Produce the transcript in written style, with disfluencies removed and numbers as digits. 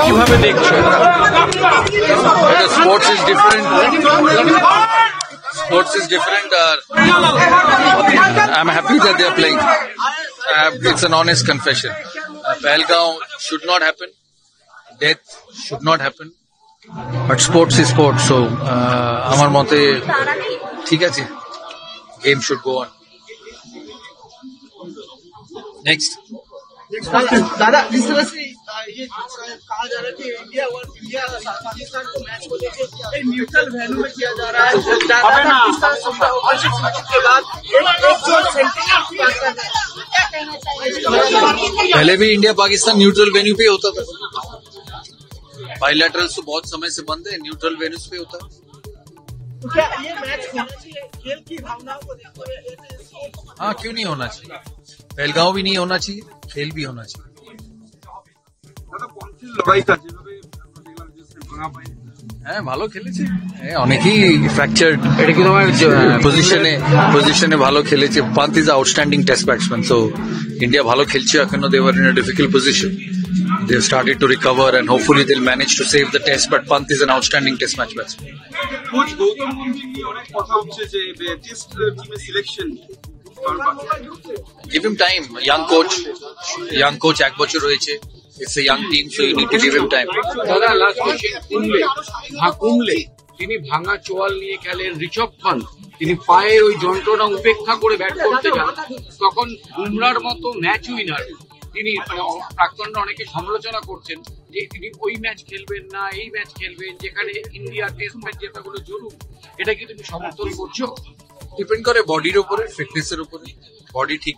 কিভাবে দেখছো? Sports is different. Sports is different. I'm happy that they are playing. It's an honest confession. Pahalgaon should not happen. Death should not happen. But sports is sports. So, আমার মতে ঠিক আছে. Game should go on. Next. दादा जिस तरह से ये कहा जा रहा है कि इंडिया पाकिस्तान को मैच को लेकर एक न्यूट्रल वेन्यू में किया जा रहा है पाकिस्तान के बाद क्या कहना चाहिए? पहले भी इंडिया पाकिस्तान न्यूट्रल वेन्यू पे होता था. बायलैटरल्स तो बहुत समय से बंद है, न्यूट्रल वेन्यूज पे होता है. तो क्या ये मैच होना चाहिए खेल की भावनाओं को देखते हुए? हाँ, क्यों नहीं होना चाहिए? पहलगांव भी नहीं होना चाहिए, खेल भी होना चाहिए. হ্যাঁ, ভালো খেলেছে, অনেকেই ফ্র্যাকচার্ড পজিশনে ভালো খেলেছে. Pant is outstanding test batsman, so India ভালো খেলছে এখনো. They were in a difficult position. They have started to recover and hopefully they'll manage to save the test. But Pant is an outstanding test match batsman. Coach Gautam Gambhir নিয়ে অনেক কথা হচ্ছে যে test টিমের selection. Give him time. Young coach এক বছর হয়েছে. It's a young team, so you need to give him time. দাদা লাস্ট কোশ্চেন, কুমলে তিনি ভাঙা চোয়াল নিয়ে খেলেন. ঋষভ পান্ত তিনি পায়ের ওই যন্ত্রণা উপেক্ষা করে ব্যাট করতে যান, তখন বুমরার মতো ম্যাচ উইনার তিনি প্রাক্তনরা অনেকে সমালোচনা করছেন যে তিনি ওই ম্যাচ খেলবেন না, এই ম্যাচ খেলবেন যেখানে ইন্ডিয়া টেস্ট ম্যাচ জেতাগুলো জরুরি. এটা কি তুমি সমর্থন করছো? ডিপেন্ড করে বডির উপরে, ফিটনেসের উপরে. বডি ঠিক